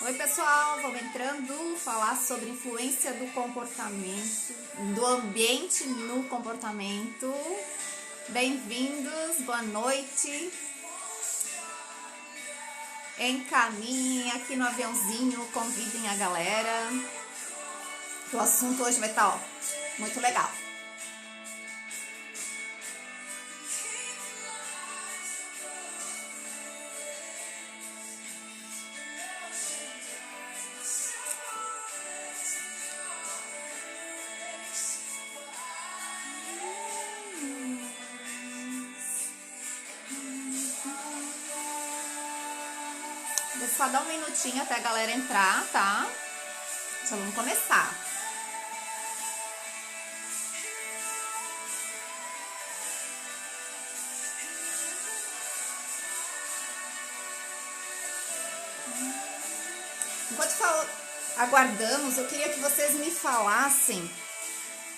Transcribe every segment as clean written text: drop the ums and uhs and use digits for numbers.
Oi pessoal, vamos entrando falar sobre influência do comportamento, do ambiente no comportamento. Bem-vindos, boa noite. Encaminhem aqui no aviãozinho, convidem a galera. O assunto hoje vai estar muito legal. Vou só dar um minutinho até a galera entrar, tá? Só vamos começar. Enquanto aguardamos, eu queria que vocês me falassem,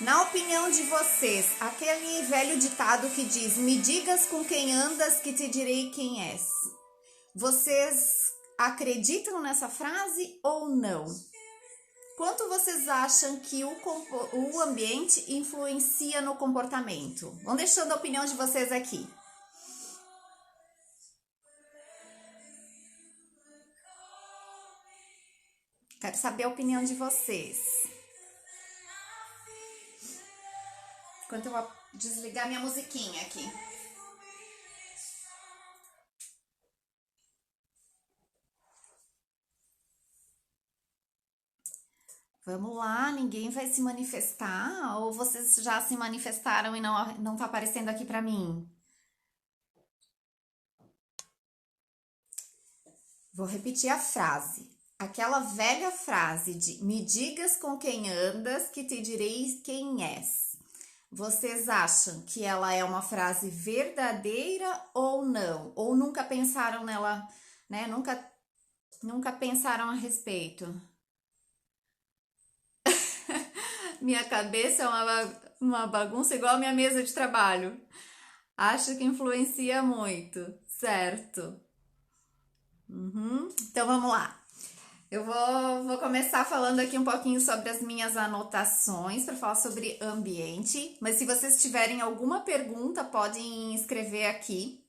na opinião de vocês, aquele velho ditado que diz: me digas com quem andas que te direi quem és. Vocês acreditam nessa frase ou não? Quanto vocês acham que o ambiente influencia no comportamento? Vão deixando a opinião de vocês aqui. Quero saber a opinião de vocês. Enquanto eu vou desligar minha musiquinha aqui. Vamos lá, ninguém vai se manifestar? Ou vocês já se manifestaram e não tá aparecendo aqui pra mim? Vou repetir a frase. Aquela velha frase de me digas com quem andas que te direi quem és. Vocês acham que ela é uma frase verdadeira ou não? Ou nunca pensaram nela, né? Nunca pensaram a respeito? Minha cabeça é uma bagunça igual a minha mesa de trabalho. Acho que influencia muito, certo? Então vamos lá. Eu vou começar falando aqui um pouquinho sobre as minhas anotações para falar sobre ambiente. Mas se vocês tiverem alguma pergunta, podem escrever aqui,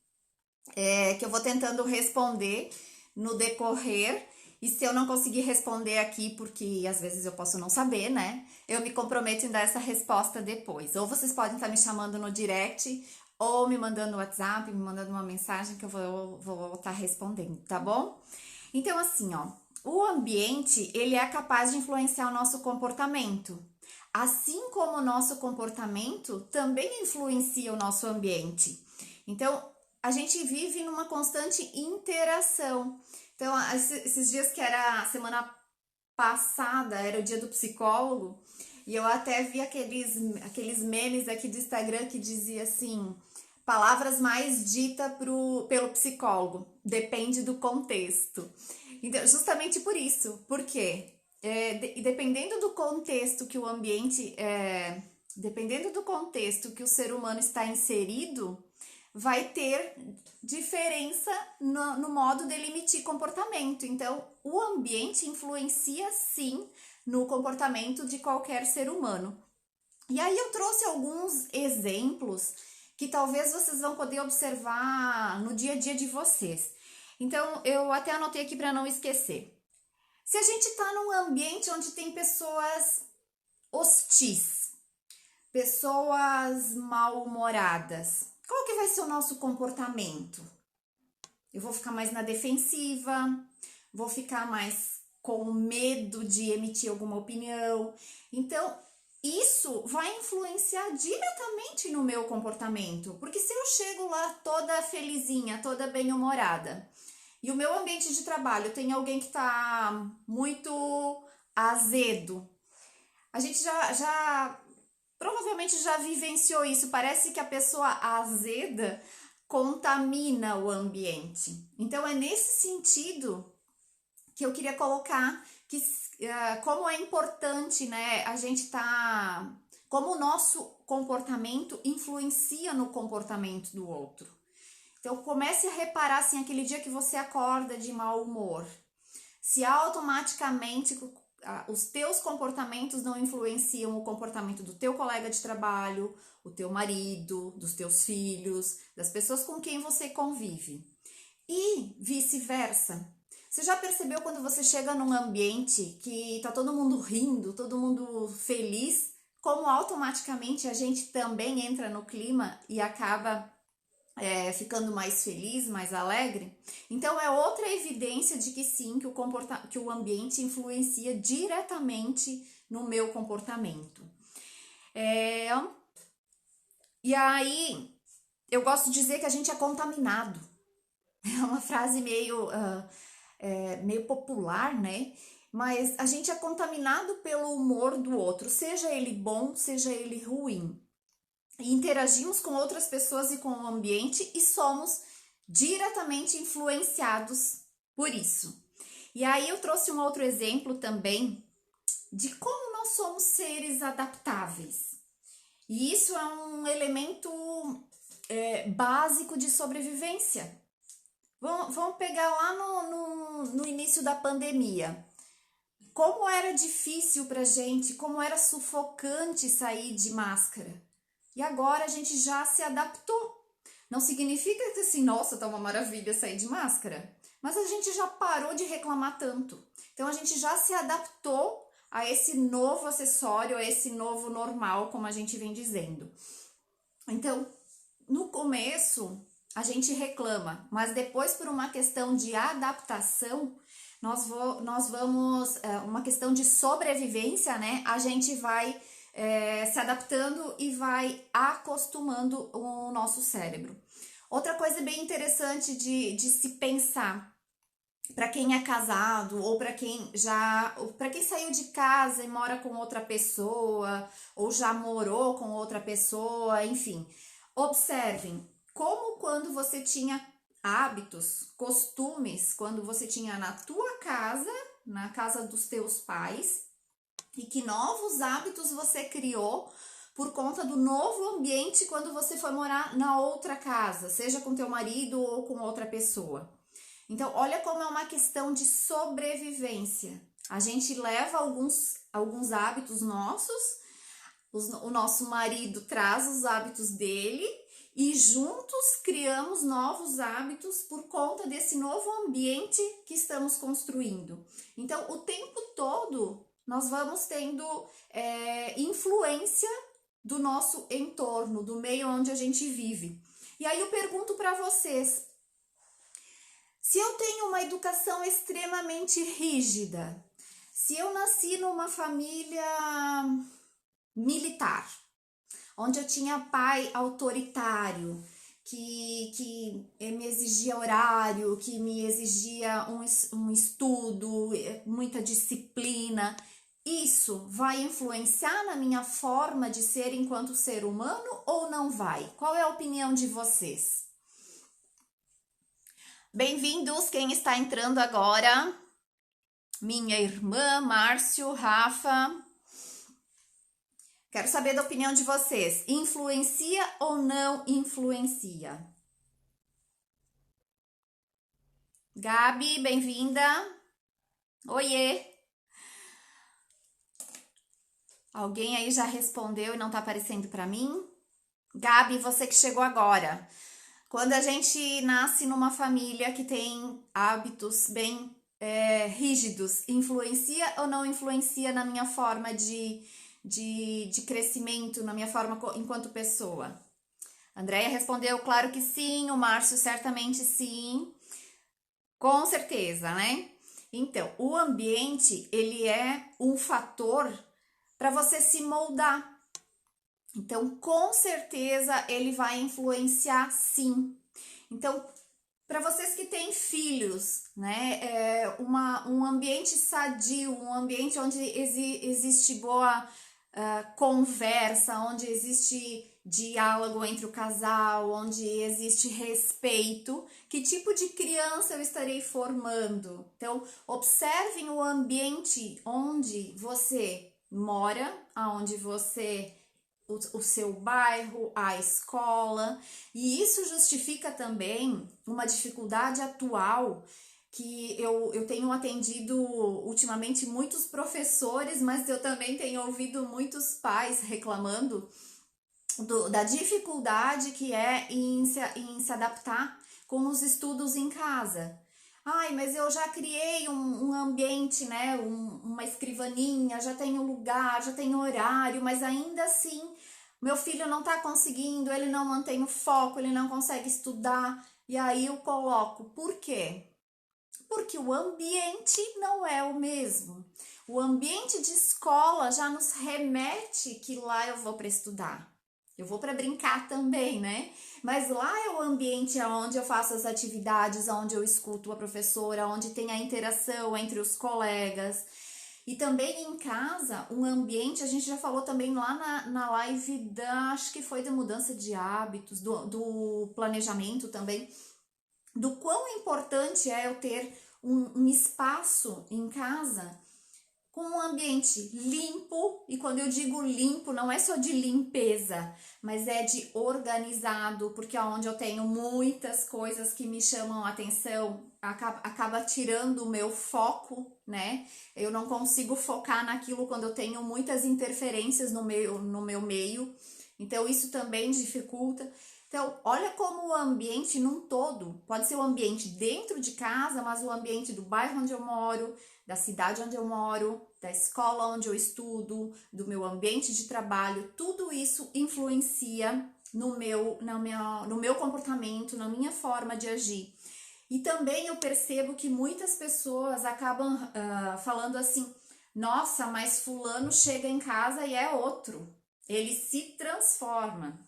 que eu vou tentando responder no decorrer. E se eu não conseguir responder aqui, porque às vezes eu posso não saber, né? Eu me comprometo em dar essa resposta depois. Ou vocês podem estar me chamando no direct, ou me mandando no WhatsApp, me mandando uma mensagem que eu vou estar respondendo, tá bom? Então, assim, ó, o ambiente, ele é capaz de influenciar o nosso comportamento. Assim como o nosso comportamento também influencia o nosso ambiente. Então, a gente vive numa constante interação. Então, esses dias que era a semana passada, era o dia do psicólogo, e eu até vi aqueles memes aqui do Instagram que dizia assim: palavras mais ditas pelo psicólogo, depende do contexto. Então, justamente por isso, porque dependendo do contexto que o ambiente, dependendo do contexto que o ser humano está inserido, vai ter diferença no modo dele emitir comportamento. Então, o ambiente influencia sim no comportamento de qualquer ser humano. E aí eu trouxe alguns exemplos que talvez vocês vão poder observar no dia a dia de vocês. Então, eu até anotei aqui para não esquecer. Se a gente está num ambiente onde tem pessoas hostis, pessoas mal-humoradas, qual que vai ser o nosso comportamento? Eu vou ficar mais na defensiva, vou ficar mais com medo de emitir alguma opinião. Então, isso vai influenciar diretamente no meu comportamento, porque se eu chego lá toda felizinha, toda bem-humorada, e o meu ambiente de trabalho tem alguém que tá muito azedo, a gente já provavelmente já vivenciou isso. Parece que a pessoa azeda contamina o ambiente. Então é nesse sentido que eu queria colocar que como é importante, né, a gente tá, como o nosso comportamento influencia no comportamento do outro. Então comece a reparar assim, aquele dia que você acorda de mau humor. se automaticamente os teus comportamentos não influenciam o comportamento do teu colega de trabalho, o teu marido, dos teus filhos, das pessoas com quem você convive. E vice-versa. Você já percebeu quando você chega num ambiente que tá todo mundo rindo, todo mundo feliz, como automaticamente a gente também entra no clima e acaba ficando mais feliz, mais alegre? Então é outra evidência de que sim, que o ambiente influencia diretamente no meu comportamento. E aí, eu gosto de dizer que a gente é contaminado. É uma frase meio popular, né? Mas a gente é contaminado pelo humor do outro, seja ele bom, seja ele ruim. E interagimos com outras pessoas e com o ambiente e somos diretamente influenciados por isso. E aí eu trouxe um outro exemplo também de como nós somos seres adaptáveis. E isso é um elemento básico de sobrevivência. Vamos pegar lá no início da pandemia. Como era difícil pra gente, como era sufocante sair de máscara. E agora a gente já se adaptou. Não significa que assim, nossa, tá uma maravilha sair de máscara. Mas a gente já parou de reclamar tanto. Então a gente já se adaptou a esse novo acessório, a esse novo normal, como a gente vem dizendo. Então, no começo, a gente reclama, mas depois, por uma questão de adaptação, nós vamos, uma questão de sobrevivência, né? A gente vai se adaptando e vai acostumando o nosso cérebro. Outra coisa bem interessante de se pensar, para quem é casado ou para quem saiu de casa e mora com outra pessoa ou já morou com outra pessoa, enfim, observem como quando você tinha hábitos, costumes, quando você tinha na tua casa, na casa dos teus pais, e que novos hábitos você criou por conta do novo ambiente quando você foi morar na outra casa, seja com teu marido ou com outra pessoa. Então, olha como é uma questão de sobrevivência. A gente leva alguns hábitos nossos, o nosso marido traz os hábitos dele e juntos criamos novos hábitos por conta desse novo ambiente que estamos construindo. Então, o tempo todo nós vamos tendo influência do nosso entorno, do meio onde a gente vive. E aí eu pergunto para vocês, se eu tenho uma educação extremamente rígida, se eu nasci numa família militar, onde eu tinha pai autoritário, que me exigia horário, que me exigia um estudo, muita disciplina, isso vai influenciar na minha forma de ser enquanto ser humano ou não vai? Qual é a opinião de vocês? Bem-vindos quem está entrando agora. Minha irmã, Márcio, Rafa. Quero saber da opinião de vocês. Influencia ou não influencia? Gabi, bem-vinda. Oiê. Alguém aí já respondeu e não tá aparecendo para mim? Gabi, você que chegou agora. Quando a gente nasce numa família que tem hábitos bem rígidos, influencia ou não influencia na minha forma de crescimento, na minha forma enquanto pessoa? Andréia respondeu, claro que sim. O Márcio, certamente sim. Com certeza, né? Então, o ambiente, ele é um fator para você se moldar. Então, com certeza, ele vai influenciar sim. Então, para vocês que têm filhos, né, um ambiente sadio, um ambiente onde existe boa conversa, onde existe diálogo entre o casal, onde existe respeito, que tipo de criança eu estarei formando? Então, observem o ambiente onde você mora, aonde você o seu bairro, a escola, e isso justifica também uma dificuldade atual que eu tenho atendido ultimamente muitos professores, mas eu também tenho ouvido muitos pais reclamando da dificuldade que é em se adaptar com os estudos em casa. Ai, mas eu já criei um ambiente, né? Uma escrivaninha, já tenho lugar, já tenho horário, mas ainda assim meu filho não tá conseguindo, ele não mantém o foco, ele não consegue estudar. E aí eu coloco, por quê? Porque o ambiente não é o mesmo. O ambiente de escola já nos remete que lá eu vou para estudar. Eu vou para brincar também, né? Mas lá é o ambiente onde eu faço as atividades, onde eu escuto a professora, onde tem a interação entre os colegas. E também em casa, um ambiente, a gente já falou também lá na live acho que foi da mudança de hábitos, do planejamento também, do quão importante é eu ter um espaço em casa com um ambiente limpo, e quando eu digo limpo, não é só de limpeza, mas é de organizado, porque é onde eu tenho muitas coisas que me chamam a atenção, acaba tirando o meu foco, né? Eu não consigo focar naquilo quando eu tenho muitas interferências no meu meio, então isso também dificulta. Então, olha como o ambiente num todo, pode ser o ambiente dentro de casa, mas o ambiente do bairro onde eu moro, da cidade onde eu moro, da escola onde eu estudo, do meu ambiente de trabalho, tudo isso influencia no meu comportamento, na minha forma de agir. E também eu percebo que muitas pessoas acabam falando assim, nossa, mas fulano chega em casa e é outro. Ele se transforma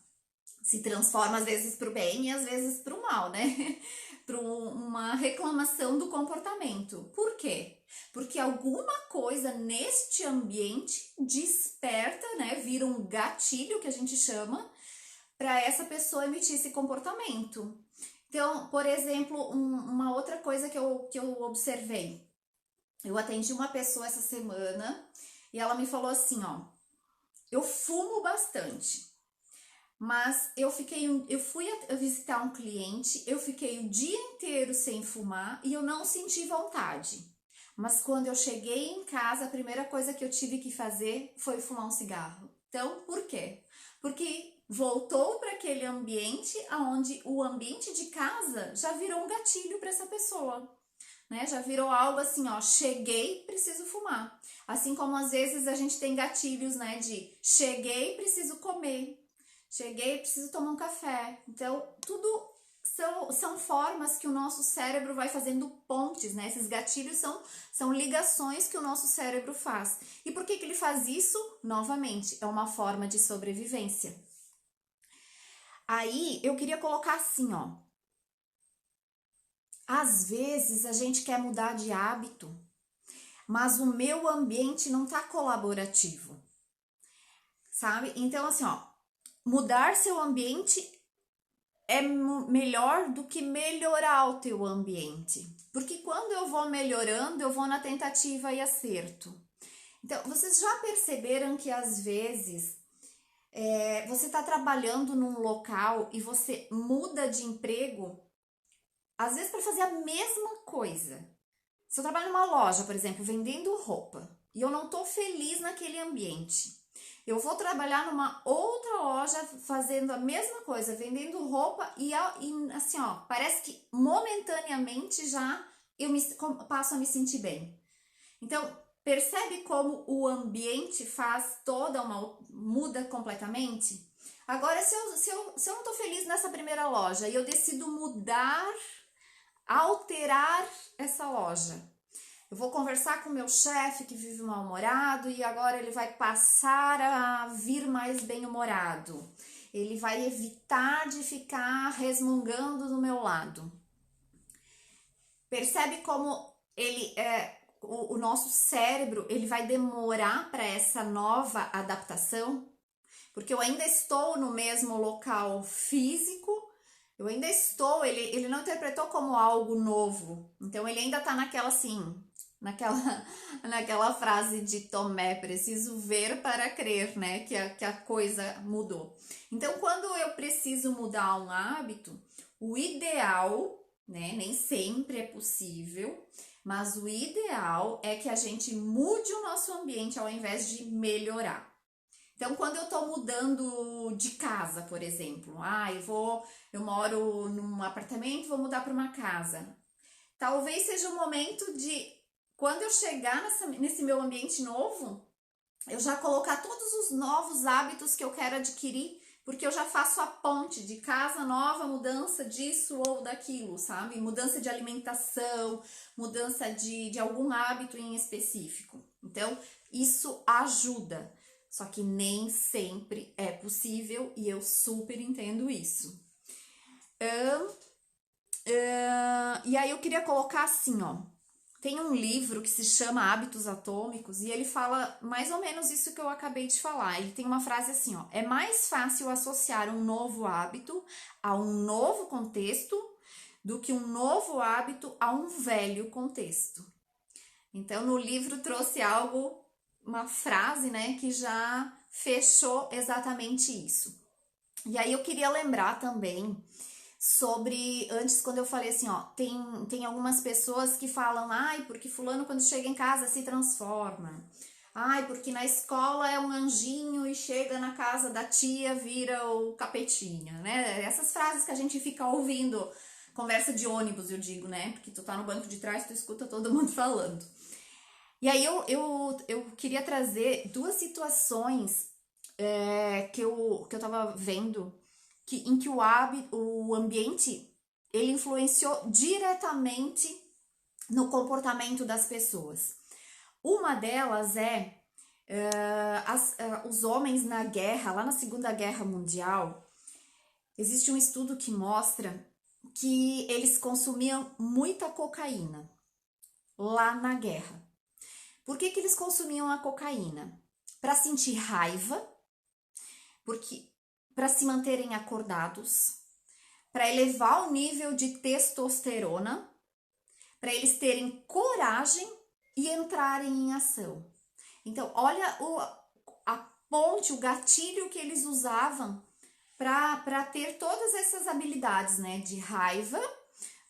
às vezes para o bem e às vezes para o mal, né? Para uma reclamação do comportamento. Por quê? Porque alguma coisa neste ambiente desperta, né? Vira um gatilho que a gente chama para essa pessoa emitir esse comportamento. Então, por exemplo, uma outra coisa que eu observei. Eu atendi uma pessoa essa semana e ela me falou assim, ó, eu fumo bastante. Mas eu fui visitar um cliente, eu fiquei o dia inteiro sem fumar e eu não senti vontade. Mas quando eu cheguei em casa, a primeira coisa que eu tive que fazer foi fumar um cigarro. Então, por quê? Porque voltou para aquele ambiente onde o ambiente de casa já virou um gatilho para essa pessoa, né? Já virou algo assim, ó, cheguei, preciso fumar. Assim como às vezes a gente tem gatilhos, né, de cheguei, preciso comer. Cheguei, preciso tomar um café. Então, tudo são formas que o nosso cérebro vai fazendo pontes, né? Esses gatilhos são ligações que o nosso cérebro faz. E por que ele faz isso? Novamente, é uma forma de sobrevivência. Aí, eu queria colocar assim, ó. Às vezes, a gente quer mudar de hábito, mas o meu ambiente não tá colaborativo, sabe? Então, assim, ó, mudar seu ambiente é melhor do que melhorar o teu ambiente. Porque quando eu vou melhorando, eu vou na tentativa e acerto. Então, vocês já perceberam que às vezes você está trabalhando num local e você muda de emprego, às vezes para fazer a mesma coisa. Se eu trabalho numa loja, por exemplo, vendendo roupa, e eu não estou feliz naquele ambiente, eu vou trabalhar numa outra loja fazendo a mesma coisa, vendendo roupa e assim, ó, parece que momentaneamente já eu passo a me sentir bem. Então, percebe como o ambiente faz muda completamente? Agora, se eu não tô feliz nessa primeira loja e eu decido alterar essa loja, eu vou conversar com o meu chefe que vive mal-humorado e agora ele vai passar a vir mais bem-humorado. Ele vai evitar de ficar resmungando do meu lado. Percebe como o nosso cérebro ele vai demorar para essa nova adaptação? Porque eu ainda estou no mesmo local físico, eu ainda estou, ele não interpretou como algo novo. Então ele ainda está naquela assim, naquela frase de Tomé, preciso ver para crer, né? Que a coisa mudou. Então, quando eu preciso mudar um hábito, o ideal né? Nem sempre é possível, mas o ideal é que a gente mude o nosso ambiente ao invés de melhorar. Então, quando eu tô mudando de casa, por exemplo, eu moro num apartamento, vou mudar para uma casa. Talvez seja o momento de, quando eu chegar nesse meu ambiente novo, eu já colocar todos os novos hábitos que eu quero adquirir, porque eu já faço a ponte de casa nova, mudança disso ou daquilo, sabe? Mudança de alimentação, mudança de algum hábito em específico. Então, isso ajuda. Só que nem sempre é possível e eu super entendo isso. E aí eu queria colocar assim, ó. Tem um livro que se chama Hábitos Atômicos e ele fala mais ou menos isso que eu acabei de falar. Ele tem uma frase assim, ó: é mais fácil associar um novo hábito a um novo contexto do que um novo hábito a um velho contexto. Então, no livro trouxe algo, uma frase, né, que já fechou exatamente isso. E aí eu queria lembrar também sobre, antes quando eu falei assim, ó, tem algumas pessoas que falam, ai, porque fulano quando chega em casa se transforma. Ai, porque na escola é um anjinho e chega na casa da tia vira o capetinha, né? Essas frases que a gente fica ouvindo, conversa de ônibus, eu digo, né? Porque tu tá no banco de trás, tu escuta todo mundo falando. E aí eu queria trazer duas situações que eu tava vendo em que o ambiente ele influenciou diretamente no comportamento das pessoas. Uma delas é os homens na guerra, lá na Segunda Guerra Mundial, existe um estudo que mostra que eles consumiam muita cocaína lá na guerra. Por que eles consumiam a cocaína? Para sentir raiva, porque para se manterem acordados, para elevar o nível de testosterona, para eles terem coragem e entrarem em ação. Então, olha a ponte, o gatilho que eles usavam para ter todas essas habilidades, né? De raiva,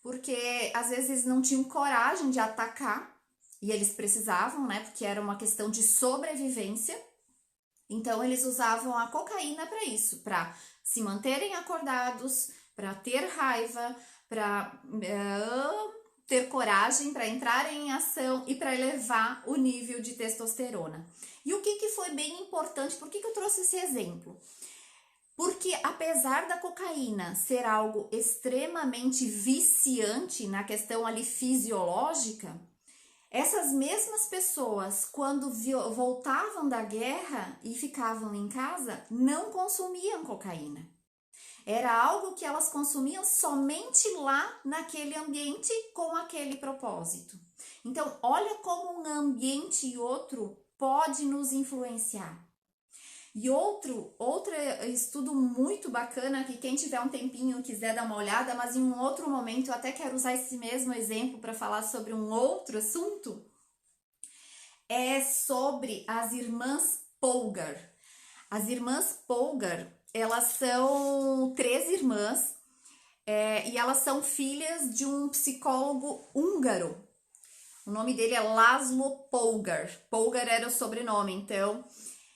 porque às vezes eles não tinham coragem de atacar e eles precisavam, né? Porque era uma questão de sobrevivência. Então, eles usavam a cocaína para isso, para se manterem acordados, para ter raiva, para ter coragem, para entrarem em ação e para elevar o nível de testosterona. E o que foi bem importante, por que eu trouxe esse exemplo? Porque apesar da cocaína ser algo extremamente viciante na questão ali fisiológica, essas mesmas pessoas, quando voltavam da guerra e ficavam em casa, não consumiam cocaína. Era algo que elas consumiam somente lá naquele ambiente com aquele propósito. Então, olha como um ambiente e outro pode nos influenciar. E outro estudo muito bacana, que quem tiver um tempinho quiser dar uma olhada, mas em um outro momento eu até quero usar esse mesmo exemplo para falar sobre um outro assunto, é sobre as irmãs Polgar. As irmãs Polgar, elas são 3 irmãs e elas são filhas de um psicólogo húngaro. O nome dele é Laszlo Polgar. Polgar era o sobrenome, então.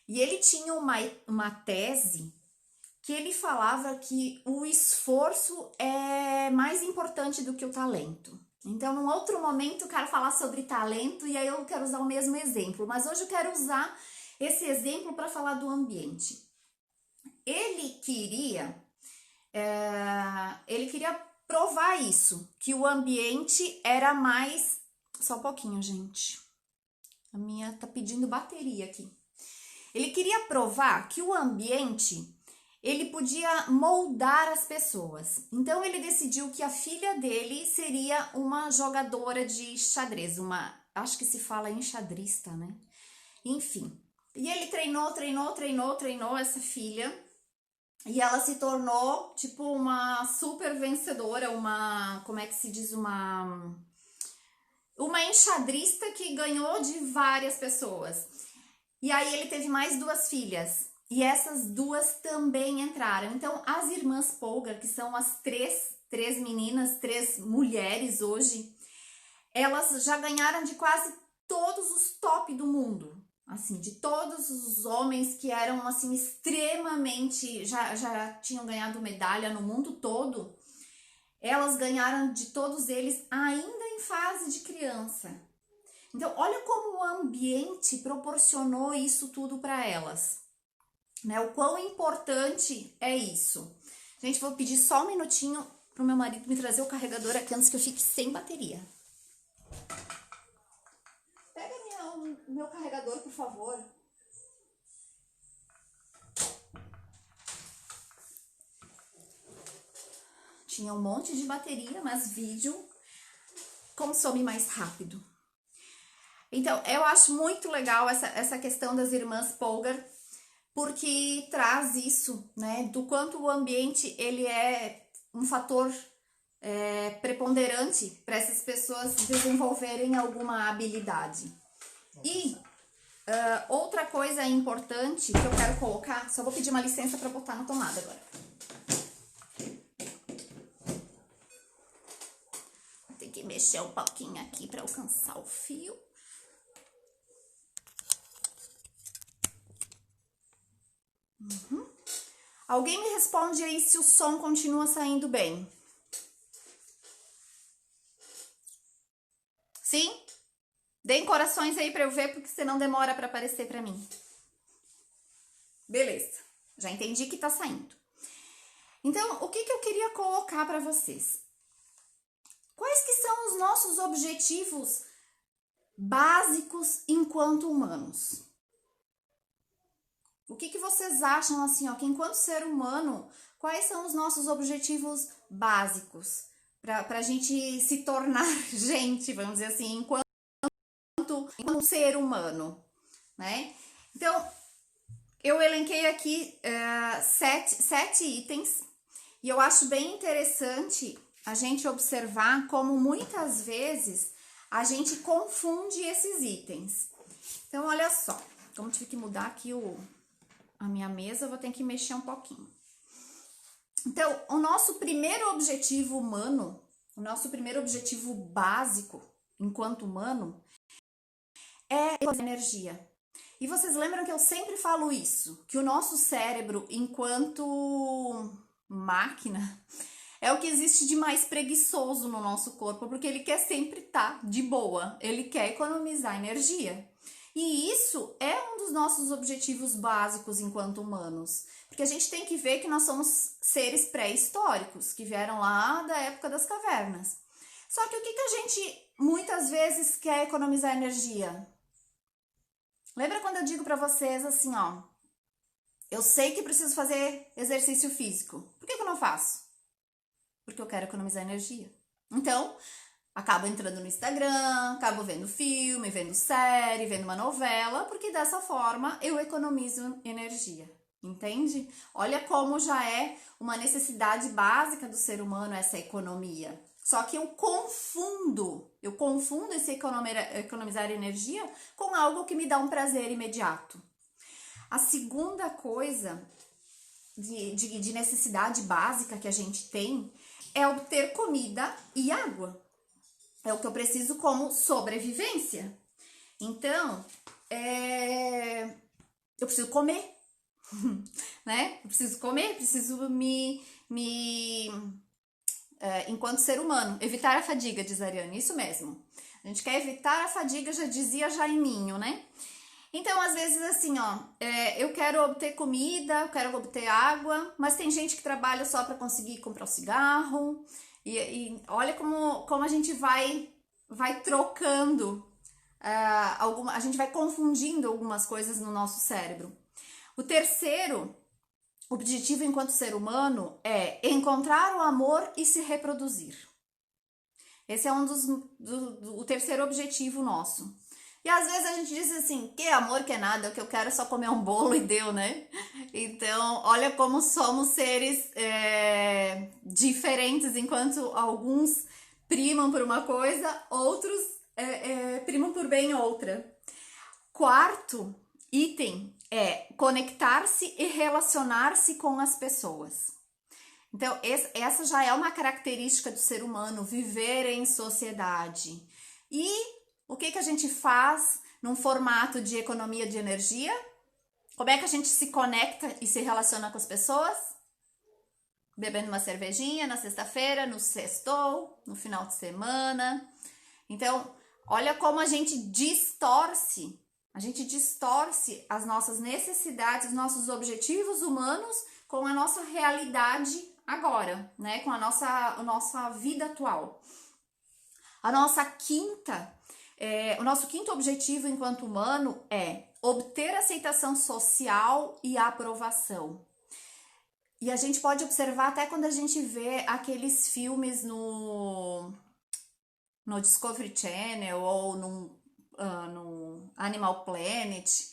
E ele tinha uma tese que ele falava que o esforço é mais importante do que o talento. Então, num outro momento, eu quero falar sobre talento e aí eu quero usar o mesmo exemplo. Mas hoje eu quero usar esse exemplo para falar do ambiente. Ele queria provar isso, que o ambiente era mais... Só um pouquinho, gente. A minha tá pedindo bateria aqui. Ele queria provar que o ambiente, ele podia moldar as pessoas. Então, ele decidiu que a filha dele seria uma jogadora de xadrez, acho que se fala enxadrista, né? Enfim. E ele treinou essa filha. E ela se tornou, tipo, uma super vencedora, como é que se diz, uma enxadrista que ganhou de várias pessoas. E aí ele teve mais 2 filhas. E essas 2 também entraram. Então, as irmãs Polgar, que são as 3 três meninas, três mulheres hoje, elas já ganharam de quase todos os top do mundo. Assim, de todos os homens que eram, assim, extremamente, já tinham ganhado medalha no mundo todo, elas ganharam de todos eles ainda em fase de criança. Então, olha como o ambiente proporcionou isso tudo para elas, né? O quão importante é isso. Gente, vou pedir só um minutinho pro meu marido me trazer o carregador aqui antes que eu fique sem bateria. Pega o meu carregador, por favor. Tinha um monte de bateria, mas vídeo consome mais rápido. Então, eu acho muito legal essa questão das irmãs Polgar, porque traz isso, né, do quanto o ambiente ele é um fator preponderante para essas pessoas desenvolverem alguma habilidade. E outra coisa importante que eu quero colocar, só vou pedir uma licença para botar na tomada agora. Tem que mexer um pouquinho aqui para alcançar o fio. Alguém me responde aí se o som continua saindo bem. Sim? Deem corações aí pra eu ver, porque senão demora pra aparecer pra mim. Beleza, já entendi que tá saindo. Então, o que eu queria colocar pra vocês? Quais que são os nossos objetivos básicos enquanto humanos? O que vocês acham assim, ó, que enquanto ser humano, quais são os nossos objetivos básicos pra gente se tornar gente, vamos dizer assim, enquanto ser humano, né? Então, eu elenquei aqui sete itens e eu acho bem interessante a gente observar como muitas vezes a gente confunde esses itens. Então, olha só, como tive que mudar aqui a minha mesa, eu vou ter que mexer um pouquinho. Então, o nosso primeiro objetivo humano, o nosso primeiro objetivo básico enquanto humano é energia. E vocês lembram que eu sempre falo isso, que o nosso cérebro, enquanto máquina, é o que existe de mais preguiçoso no nosso corpo, porque ele quer sempre estar de boa, ele quer economizar energia. E isso é um dos nossos objetivos básicos enquanto humanos, porque a gente tem que ver que nós somos seres pré-históricos, que vieram lá da época das cavernas. Só que o que a gente muitas vezes quer economizar energia? Lembra quando eu digo pra vocês assim, ó, eu sei que preciso fazer exercício físico. Por que eu não faço? Porque eu quero economizar energia. Então, acabo entrando no Instagram, acabo vendo filme, vendo série, vendo uma novela, porque dessa forma eu economizo energia, entende? Olha como já é uma necessidade básica do ser humano essa economia. Só que eu confundo esse economizar energia com algo que me dá um prazer imediato. A segunda coisa de necessidade básica que a gente tem é obter comida e água. É o que eu preciso como sobrevivência. Então, eu preciso comer, né? Eu preciso comer, preciso enquanto ser humano, evitar a fadiga, diz a Ariane, isso mesmo. A gente quer evitar a fadiga, já dizia Jaiminho, né? Então, às vezes, assim, ó, eu quero obter comida, eu quero obter água, mas tem gente que trabalha só para conseguir comprar o cigarro. E olha como a gente vai trocando, a gente vai confundindo algumas coisas no nosso cérebro. O terceiro objetivo enquanto ser humano é encontrar o amor e se reproduzir. Esse é o terceiro objetivo nosso. E às vezes a gente diz assim, que amor que é nada, o que eu quero é só comer um bolo e deu, né? Então, olha como somos seres diferentes, enquanto alguns primam por uma coisa, outros primam por bem outra. Quarto item é conectar-se e relacionar-se com as pessoas. Então, essa já é uma característica do ser humano, viver em sociedade. E o que a gente faz num formato de economia de energia? Como é que a gente se conecta e se relaciona com as pessoas? Bebendo uma cervejinha na sexta-feira, no sextou, no final de semana. Então, olha como a gente distorce as nossas necessidades, os nossos objetivos humanos com a nossa realidade agora, né? Com a nossa vida atual. O nosso quinto objetivo enquanto humano é obter aceitação social e aprovação. E a gente pode observar até quando a gente vê aqueles filmes no Discovery Channel ou no Animal Planet,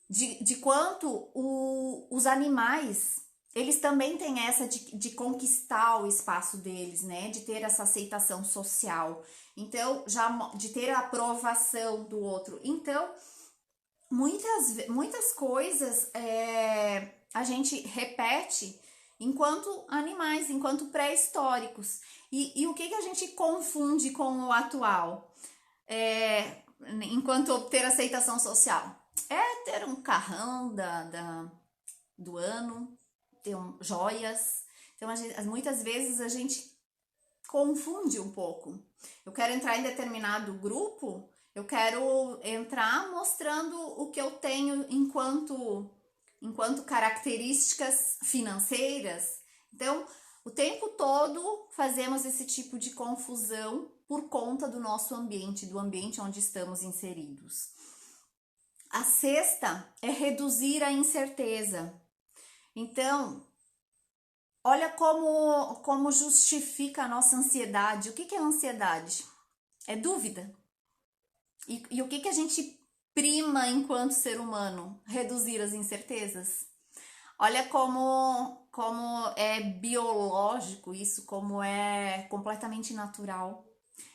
de quanto os animais, eles também têm essa de conquistar o espaço deles, né? De ter essa aceitação social. Então, de ter a aprovação do outro. Então, muitas coisas a gente repete enquanto animais, enquanto pré-históricos. E o que a gente confunde com o atual? Enquanto obter aceitação social? É ter um carrão do ano, ter joias. Então, muitas vezes a gente confunde um pouco. Eu quero entrar em determinado grupo, eu quero entrar mostrando o que eu tenho enquanto características financeiras. Então, o tempo todo fazemos esse tipo de confusão por conta do nosso ambiente, do ambiente onde estamos inseridos. A sexta é reduzir a incerteza. Então, olha como justifica a nossa ansiedade. O que é ansiedade? É dúvida. E o que a gente prima enquanto ser humano? Reduzir as incertezas. Olha como é biológico isso, como é completamente natural.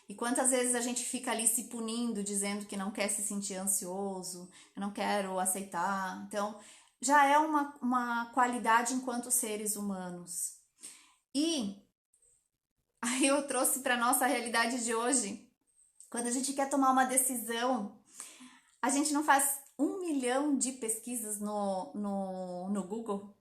E quantas vezes a gente fica ali se punindo, dizendo que não quer se sentir ansioso, eu não quero aceitar. Então, já é uma qualidade enquanto seres humanos. E aí eu trouxe para nossa realidade de hoje, quando a gente quer tomar uma decisão, a gente não faz 1 milhão de pesquisas no Google.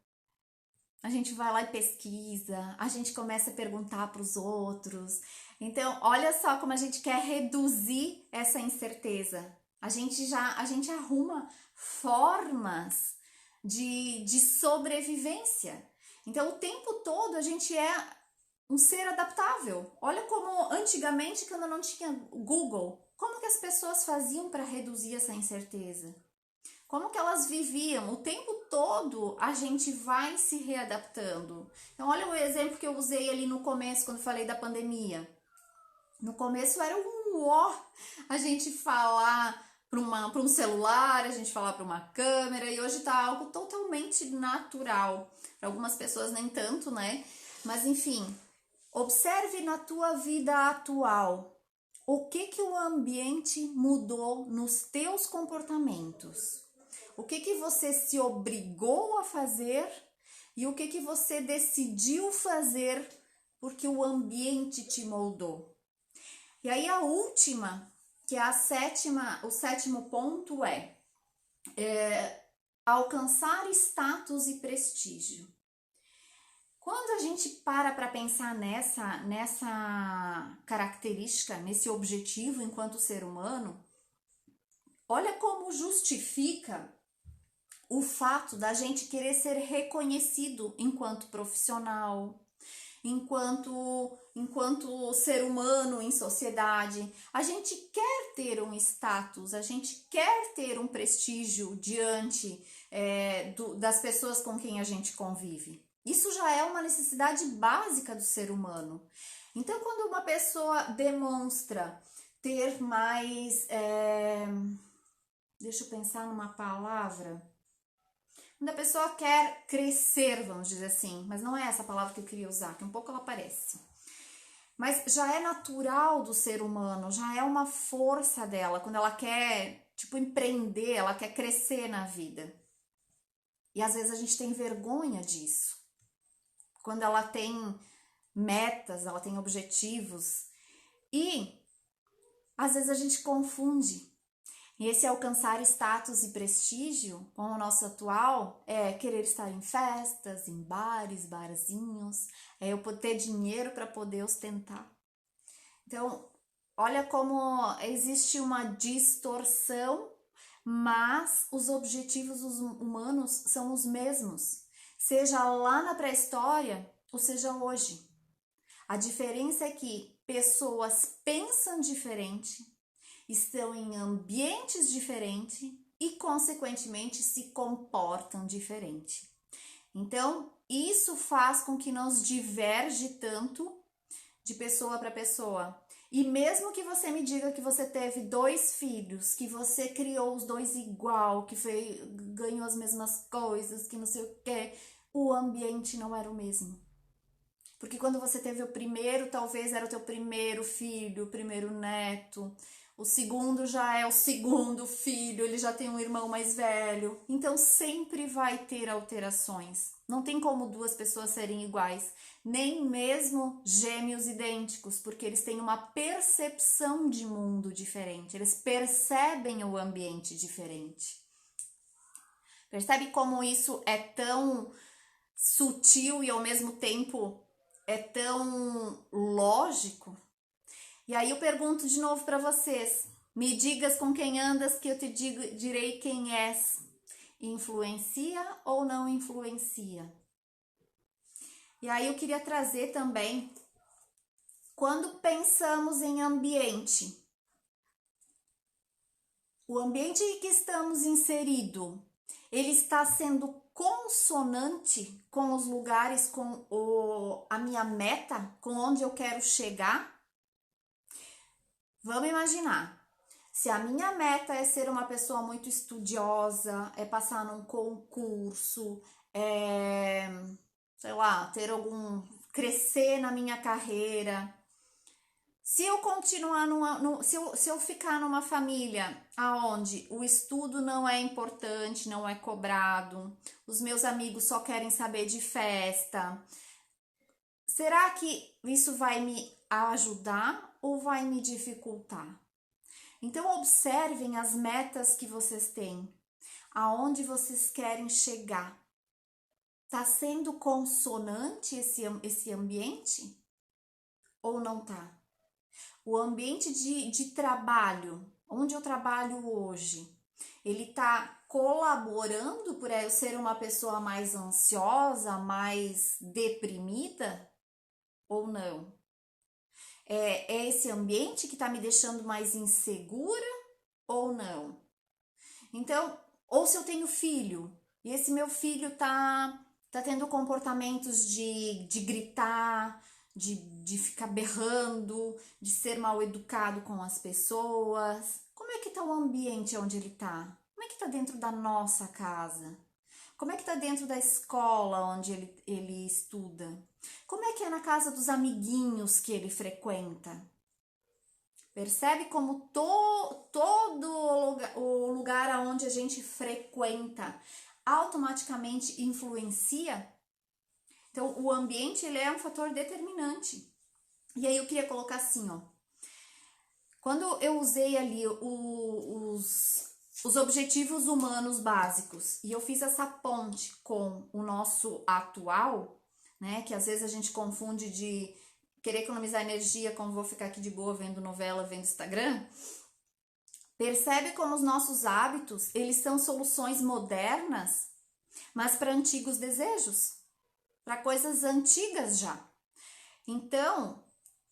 A gente vai lá e pesquisa, a gente começa a perguntar para os outros. Então, olha só como a gente quer reduzir essa incerteza. A gente arruma formas de sobrevivência. Então, o tempo todo a gente é um ser adaptável. Olha como antigamente, quando não tinha Google, como que as pessoas faziam para reduzir essa incerteza? Como que elas viviam? O tempo todo a gente vai se readaptando. Então, olha o exemplo que eu usei ali no começo, quando falei da pandemia. No começo era um ó, a gente falar para um celular, a gente falar para uma câmera, e hoje tá algo totalmente natural. Para algumas pessoas nem tanto, né? Mas enfim, observe na tua vida atual o que o ambiente mudou nos teus comportamentos. O que você se obrigou a fazer e o que você decidiu fazer porque o ambiente te moldou. E aí a última, que é o sétimo ponto é alcançar status e prestígio. Quando a gente para pensar nessa característica, nesse objetivo enquanto ser humano, olha como justifica o fato da gente querer ser reconhecido enquanto profissional, enquanto ser humano em sociedade. A gente quer ter um status, a gente quer ter um prestígio diante das pessoas com quem a gente convive. Isso já é uma necessidade básica do ser humano. Então, quando uma pessoa demonstra ter mais... deixa eu pensar numa palavra. Quando a pessoa quer crescer, vamos dizer assim, mas não é essa palavra que eu queria usar, que um pouco ela parece. Mas já é natural do ser humano, já é uma força dela, quando ela quer, empreender, ela quer crescer na vida. E às vezes a gente tem vergonha disso. quando ela tem metas, ela tem objetivos. E às vezes a gente confunde. E esse alcançar status e prestígio com o nosso atual é querer estar em festas, em bares, barzinhos, é eu ter dinheiro para poder ostentar. Então, olha como existe uma distorção, mas os objetivos humanos são os mesmos, seja lá na pré-história ou seja hoje. A diferença é que pessoas pensam diferente, estão em ambientes diferentes e, consequentemente, se comportam diferente. Então, isso faz com que nos diverge tanto de pessoa para pessoa. E mesmo que você me diga que você teve 2 filhos, que você criou os 2 igual, que ganhou as mesmas coisas, que não sei o que, o ambiente não era o mesmo. Porque quando você teve o primeiro, talvez era o teu primeiro filho, o primeiro neto. O segundo já é o segundo filho, ele já tem um irmão mais velho. Então sempre vai ter alterações. Não tem como 2 pessoas serem iguais, nem mesmo gêmeos idênticos, porque eles têm uma percepção de mundo diferente, eles percebem o ambiente diferente. Percebe como isso é tão sutil e ao mesmo tempo é tão lógico? E aí eu pergunto de novo para vocês. Me digas com quem andas que eu te direi quem és. Influencia ou não influencia? E aí eu queria trazer também, quando pensamos em ambiente, o ambiente em que estamos inserido, ele está sendo consonante com os lugares, com a minha meta, com onde eu quero chegar? Vamos imaginar, se a minha meta é ser uma pessoa muito estudiosa, é passar num concurso, sei lá, crescer na minha carreira. Se eu continuar se eu ficar numa família aonde o estudo não é importante, não é cobrado, os meus amigos só querem saber de festa, será que isso vai me ajudar ou vai me dificultar? Então observem as metas que vocês têm, aonde vocês querem chegar. Tá sendo consonante esse ambiente ou não tá? O ambiente de trabalho, onde eu trabalho hoje, ele tá colaborando por eu ser uma pessoa mais ansiosa, mais deprimida ou não? É esse ambiente que está me deixando mais insegura ou não? Então, ou se eu tenho filho e esse meu filho tá tendo comportamentos de gritar, de ficar berrando, de ser mal educado com as pessoas, como é que tá o ambiente onde ele tá? Como é que tá dentro da nossa casa? Como é que tá dentro da escola onde ele estuda? Como é que é na casa dos amiguinhos que ele frequenta? Percebe como todo o lugar aonde a gente frequenta automaticamente influencia? Então, o ambiente ele é um fator determinante. E aí eu queria colocar assim, ó. Quando eu usei ali os objetivos humanos básicos e eu fiz essa ponte com o nosso atual, né? Que às vezes a gente confunde de querer economizar energia, como vou ficar aqui de boa vendo novela, vendo Instagram. Percebe como os nossos hábitos, eles são soluções modernas, mas para antigos desejos, para coisas antigas já. Então,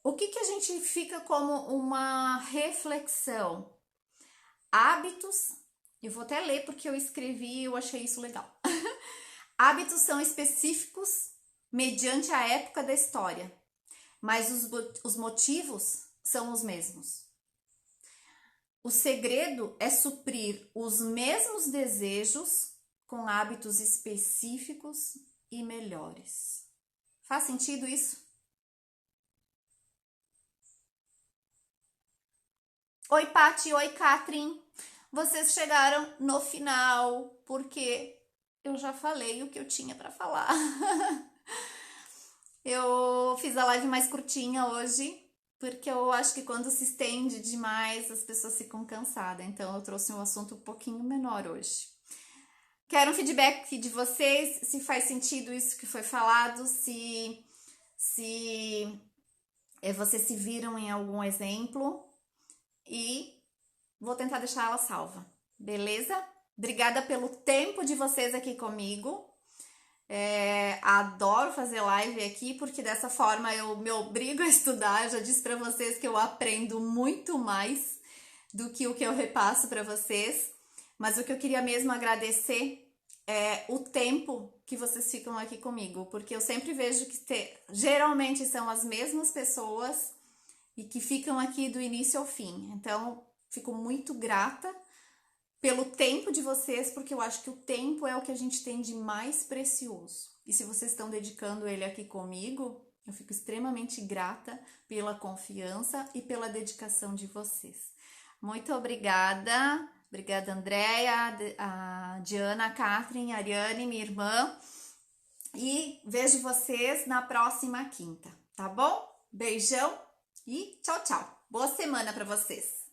o que a gente fica como uma reflexão? Hábitos, eu vou até ler porque eu escrevi e eu achei isso legal. Hábitos são específicos mediante a época da história, mas os motivos são os mesmos. O segredo é suprir os mesmos desejos com hábitos específicos e melhores. Faz sentido isso? Oi, Pati, oi, Catherine. Vocês chegaram no final, porque eu já falei o que eu tinha para falar. Eu fiz a live mais curtinha hoje, porque eu acho que quando se estende demais, as pessoas ficam cansadas. Então eu trouxe um assunto um pouquinho menor hoje. Quero um feedback de vocês, se faz sentido isso que foi falado, se vocês se viram em algum exemplo e vou tentar deixar ela salva, beleza? Obrigada pelo tempo de vocês aqui comigo. Adoro fazer live aqui porque dessa forma eu me obrigo a estudar. Eu já disse para vocês que eu aprendo muito mais do que o que eu repasso para vocês. Mas o que eu queria mesmo agradecer é o tempo que vocês ficam aqui comigo, porque eu sempre vejo que geralmente são as mesmas pessoas e que ficam aqui do início ao fim. Então, fico muito grata pelo tempo de vocês, porque eu acho que o tempo é o que a gente tem de mais precioso. E se vocês estão dedicando ele aqui comigo, eu fico extremamente grata pela confiança e pela dedicação de vocês. Muito obrigada. Obrigada, Andréia, a Diana, a Catherine, a Ariane, minha irmã. E vejo vocês na próxima quinta, tá bom? Beijão e tchau, tchau. Boa semana para vocês.